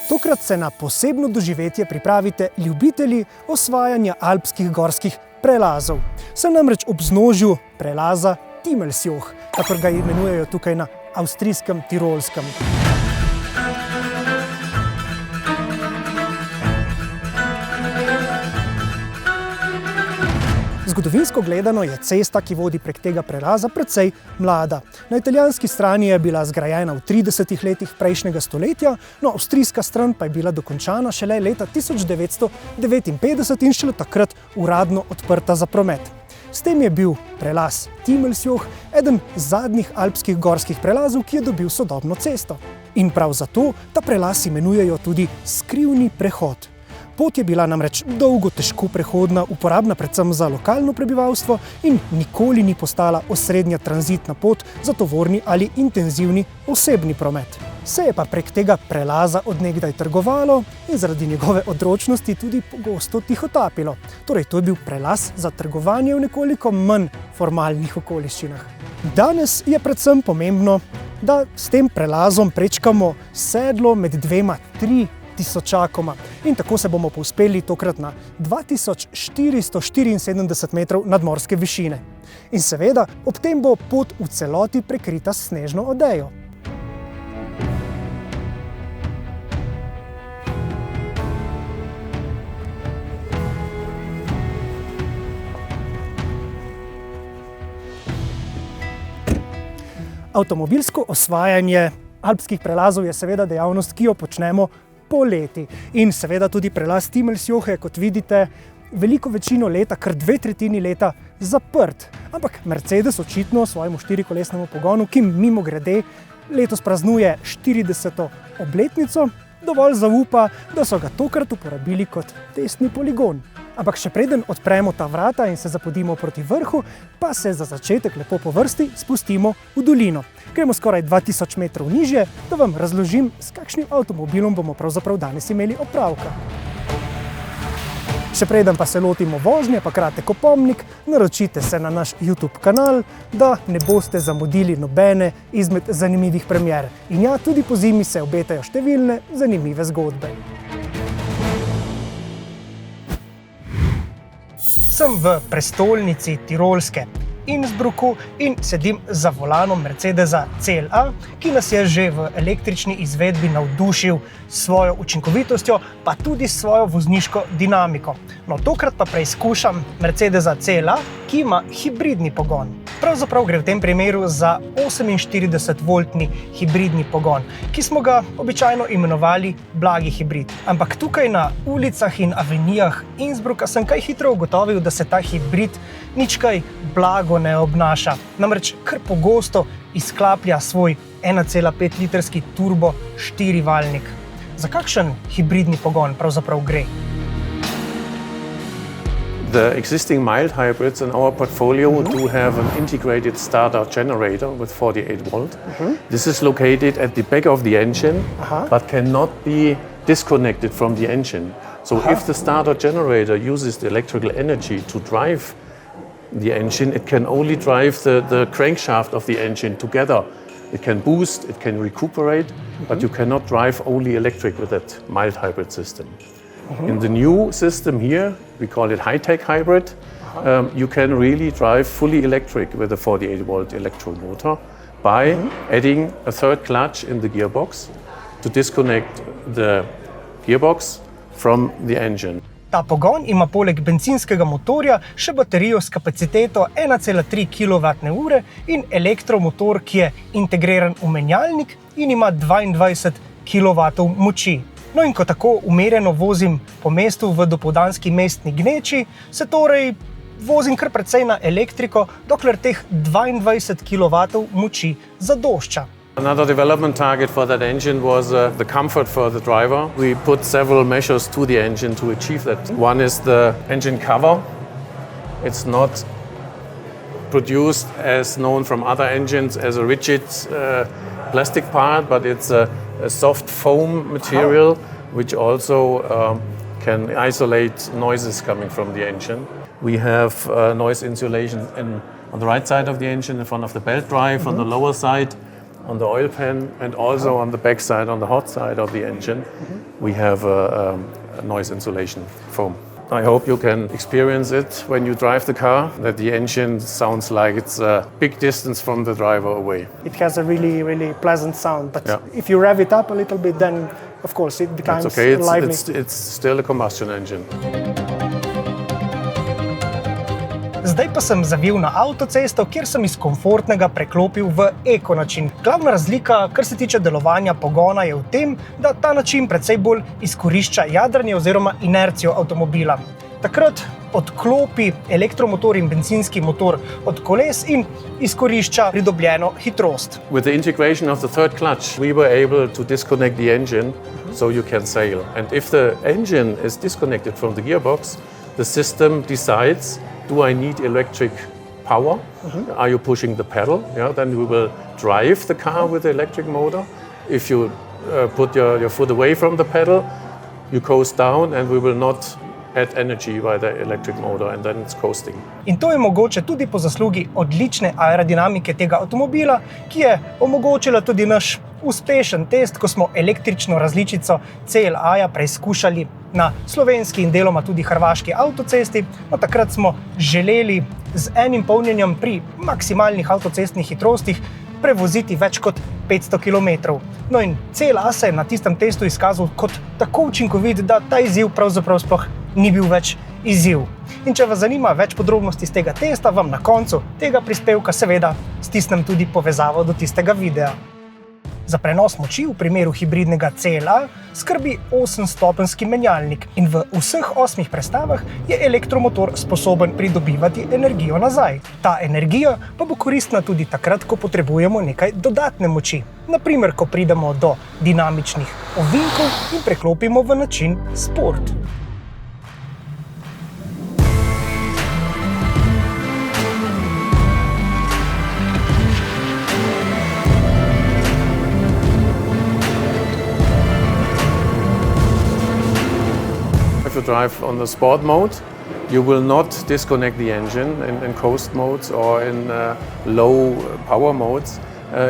Tokrat se na posebno doživetje pripravite ljubitelji osvajanja alpskih gorskih prelazov. Sem namreč ob vznožju prelaza Timmelsjoch, kakor ga imenujejo tukaj na avstrijskem Tirolskem. Zgodovinsko gledano je cesta, ki vodi prek tega prelaza, precej mlada. Na italijanski strani je bila zgrajena v 30 letih prejšnjega stoletja, no avstrijska stran pa je bila dokončana šele leta 1959 in šele takrat uradno odprta za promet. S tem je bil prelaz Timmelsjoch eden zadnjih alpskih gorskih prelazov, ki je dobil sodobno cesto. In prav zato ta prelaz imenujejo tudi skrivni prehod. Pot je bila namreč dolgo težko prehodna, uporabna predvsem za lokalno prebivalstvo in nikoli ni postala osrednja tranzitna pot za tovorni ali intenzivni osebni promet. Se je pa prek tega prelaza od nekdaj trgovalo in zaradi njegove odročnosti tudi pogosto tihotapilo. Torej, to je bil prelaz za trgovanje v nekoliko manj formalnih okoliščinah. Danes je predvsem pomembno, da s tem prelazom prečkamo sedlo med dvema tisočakoma. In tako se bomo povzpeli tokrat na 2474 metrov nadmorske višine. In seveda, ob tem bo pot v celoti prekrita s snežno odejo. Avtomobilsko osvajanje alpskih prelazov je seveda dejavnost, ki jo počnemo poleti. In seveda tudi prelaz Timmelsjoch je, kot vidite, veliko večino leta, kar 2/3 leta, zaprt. Ampak Mercedes očitno svojemu štirikolesnemu pogonu, ki mimogrede letos praznuje 40. obletnico, dovolj zaupa, da so ga tokrat uporabili kot testni poligon. Ampak še preden odpremo ta vrata in se zapodimo proti vrhu, pa se za začetek lepo po vrsti spustimo v dolino. Gremo skoraj 2000 metrov nižje, da vam razložim, s kakšnim avtomobilom bomo pravzaprav danes imeli opravka. Še preden pa se lotimo vožnje, pa kratek opomnik, naročite se na naš YouTube kanal, da ne boste zamudili nobene izmed zanimivih premier. In ja, tudi po zimi se obetajo številne zanimive zgodbe. Sem v prestolnici Tirolske, Innsbrucku, in sedim za volanom Mercedesa CLA, ki nas je že v električni izvedbi navdušil s svojo učinkovitostjo, pa tudi s svojo vozniško dinamiko. No, tokrat pa preizkušam Mercedesa CLA, ki ima hibridni pogon. Pravzaprav gre v tem primeru za 48-voltni hibridni pogon, ki smo ga običajno imenovali blagi hibrid. Ampak tukaj na ulicah in avenijah Innsbrucka sem kaj hitro ugotovil, da se ta hibrid nič kaj blago ne obnaša. Namreč kar pogosto izklaplja svoj 1,5 litrski turbo 4-valjnik. Za kakšen hibridni pogon pravzaprav gre? The existing mild hybrids in our portfolio do have an integrated starter generator with 48 volt. This is located at the back of the engine, but cannot be disconnected from the engine. So if the starter generator uses the electrical energy to drive the engine, it can only drive the crankshaft of the engine together. It can boost, it can recuperate, but you cannot drive only electric with that mild hybrid system. In the new system here, we call it high-tech hybrid, you can really drive fully electric with a 48-volt electromotor by adding a third clutch in the gearbox to disconnect the gearbox from the engine. Ta pogon ima poleg bencinskega motorja še baterijo s kapaciteto 1,3 kWh in elektromotor, ki je integriran v menjalnik in ima 22 kW moči. No in ko tako umerjeno vozim po mestu v dopoldanski mestni gneči, se torej vozim kar precej na elektriko, dokler teh 22 kW moči zadošča. Another development target for that engine was the comfort for the driver. We put several measures to the engine to achieve that. One is the engine cover. It's not produced as known from other engines as a rigid plastic part, but it's a soft foam material which also can isolate noises coming from the engine. We have noise insulation on the right side of the engine in front of the belt drive. On the lower side on the oil pan, and also on the back side, on the hot side of the engine, we have a noise insulation foam. I hope you can experience it when you drive the car, that the engine sounds like it's a big distance from the driver away. It has a really, really pleasant sound, but if you rev it up a little bit, then of course it becomes lively. It's still a combustion engine. Zdaj pa sem zavil na avtocesto, kjer sem iz komfortnega preklopil v eko način. Glavna razlika, kar se tiče delovanja pogona, je v tem, da ta način precej bolj izkorišča jadranje oziroma inercijo avtomobila. Takrat odklopi elektromotor in bencinski motor od koles in izkorišča pridobljeno hitrost. With the integration of the third clutch, we were able to disconnect the engine so you can sail. And if the engine is disconnected from the gearbox, the system decides, do I need electric power? Are you pushing the pedal? Yeah, then we will drive the car with the electric motor. If you put your foot away from the pedal, you coast down and we will not add energy by the electric motor, and then it's coasting. In to je mogoče tudi po zaslugi odlične aerodinamike tega avtomobila, ki je omogočila tudi naš uspešen test, ko smo električno različico CLA-ja preizkušali na slovenski in deloma tudi hrvaški avtocesti. No, takrat smo želeli z enim polnjenjem pri maksimalnih avtocestnih hitrostih prevoziti več kot 500 km. No in CLA se je na tistem testu izkazal kot tako učinkovit, da ta izziv pravzaprav sploh ni bil več izziv. In če vas zanima več podrobnosti iz tega testa, vam na koncu tega prispevka seveda stisnem tudi povezavo do tistega videa. Za prenos moči v primeru hibridnega CLA skrbi 8-stopenjski menjalnik in v vseh 8 prestavah je elektromotor sposoben pridobivati energijo nazaj. Ta energija pa bo koristna tudi takrat, ko potrebujemo nekaj dodatne moči. Na primer, ko pridemo do dinamičnih ovinkov in preklopimo v način sport. If you drive on the sport mode, you will not disconnect the engine in coast modes or in low power modes.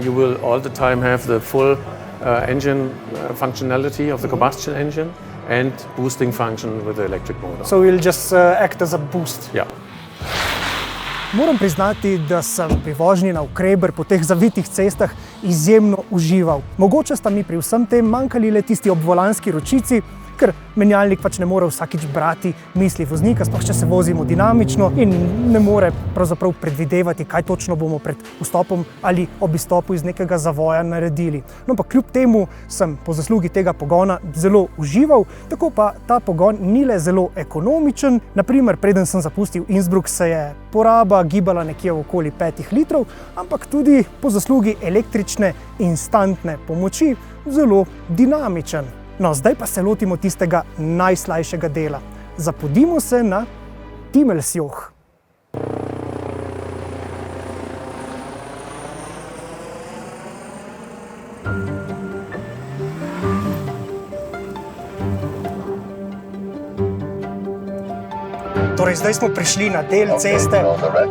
You will all the time have the full engine functionality of the combustion engine and boosting function with the electric motor. So it will just act as a boost. Yeah. Moram priznati, da sem pri vožnji navkreber po teh zavitih cestah izjemno užival. Mogoče sta mi pri vsem tem manjkali le tisti obvolanski ročici, ker menjalnik pač ne more vsakič brati misli voznika, sploh če se vozimo dinamično in ne more pravzaprav predvidevati, kaj točno bomo pred vstopom ali ob izstopu iz nekega zavoja naredili. No, pa kljub temu sem po zaslugi tega pogona zelo užival, tako pa ta pogon ni le zelo ekonomičen. Na primer, preden sem zapustil Innsbruck, se je poraba gibala nekje okoli 5 litrov, ampak tudi po zaslugi električne instantne pomoči zelo dinamičen. No, zdaj pa se lotimo tistega najslajšega dela. Zapodimo se na Dimmelsjoch. Torej, zdaj smo prišli na del ceste,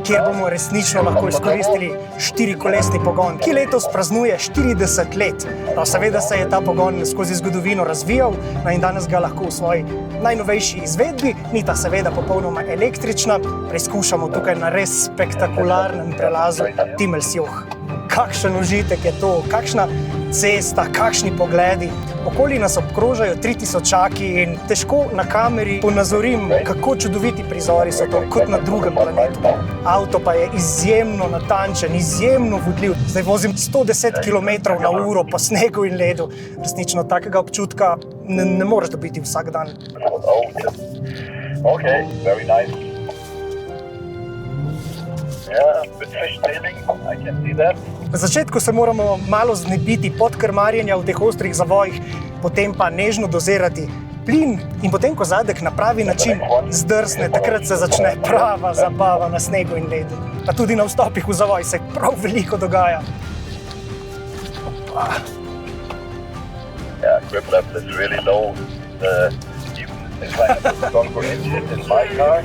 kjer bomo resnično lahko izkoristili štirikolesni pogon, ki letos praznuje 40 let. No, seveda se je ta pogon skozi zgodovino razvijal, no in danes ga lahko v svoji najnovejši izvedbi, ni ta seveda popolnoma električna, preizkušamo tukaj na res spektakularnem prelazu Dimmelsjoch. Kakšen užitek je to, kakšna cesta, kakšni pogledi. Okoli nas obkrožajo 3000-čaki in težko na kameri ponazorim, kako čudoviti prizori so to, kot na drugem planetu. Avto pa je izjemno natančen, izjemno vodljiv. Zdaj vozim 110 km/h po snegu in ledu. Resnično takega občutka ne moreš dobiti vsak dan. Okay, very nice. Yeah, bit fishtailing, I can see that. Na začetku se moramo malo znebiti podkrmarjenja v teh ostrih zavojih, potem pa nežno dozirati plin in potem, ko zadek na pravi način zdrsne, takrat se začne prava zabava na snegu in ledu. Pa tudi na vstopih v zavoj se prav veliko dogaja. Yeah, grip level is really low. Even if I have a stronger engine in my car,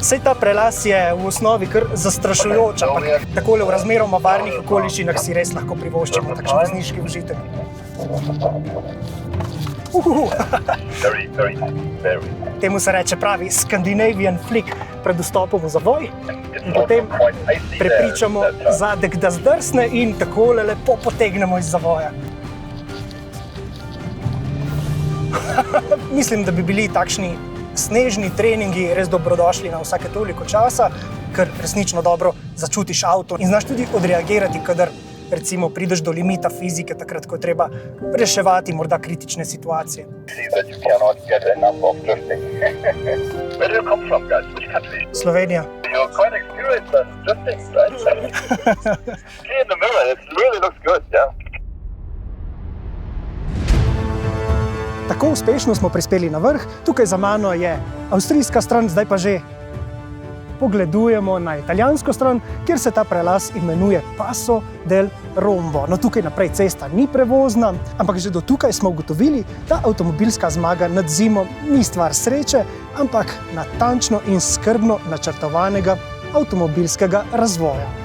Sej ta prelaz je v osnovi kar zastrašujoč, ampak takole v razmeroma varnih okoliščinah si res lahko privoščimo takšen vozniški užitek. Very, very nice. Very nice. Temu se reče pravi Scandinavian flick pred vstopom v zavoj in potem prepričamo zadek, da zdrsne in takole lepo potegnemo iz zavoja. Mislim, da bi bili takšni snežni treningi res dobrodošli na vsake toliko časa, ker resnično dobro začutiš avto in znaš tudi odreagirati, kadar recimo prideš do limita fizike, takrat, ko je treba reševati morda kritične situacije. See that you cannot get enough of drifting. Where do you come from, guys? Which country? Slovenija. You're quite experienced at drifting, right? See in the mirror, it really looks good, yeah. Tako uspešno smo prispeli na vrh, tukaj za mano je avstrijska stran, zdaj pa že pogledujemo na italijansko stran, kjer se ta prelaz imenuje Passo del Rombo. No, tukaj naprej cesta ni prevozna, ampak že do tukaj smo ugotovili, da avtomobilska zmaga nad zimo ni stvar sreče, ampak natančno in skrbno načrtovanega avtomobilskega razvoja.